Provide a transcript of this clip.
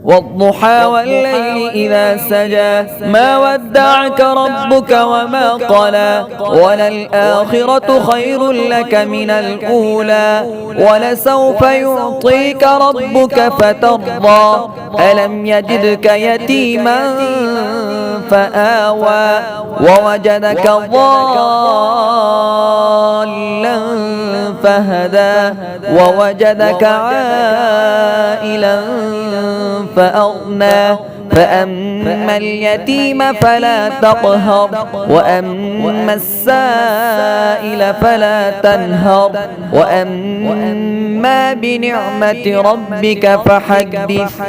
والضحى والليل إذا سجى ما ودعك ربك وما قلى وللآخرة خير لك من الأولى ولسوف يعطيك ربك فترضى ألم يجدك يتيما فآوى ووجدك ضالا فهدى ووجدك عائلا فأغنى فأما اليتيم فلا تقهر وأما السائل فلا تنهر وأما بنعمة ربك فحدث.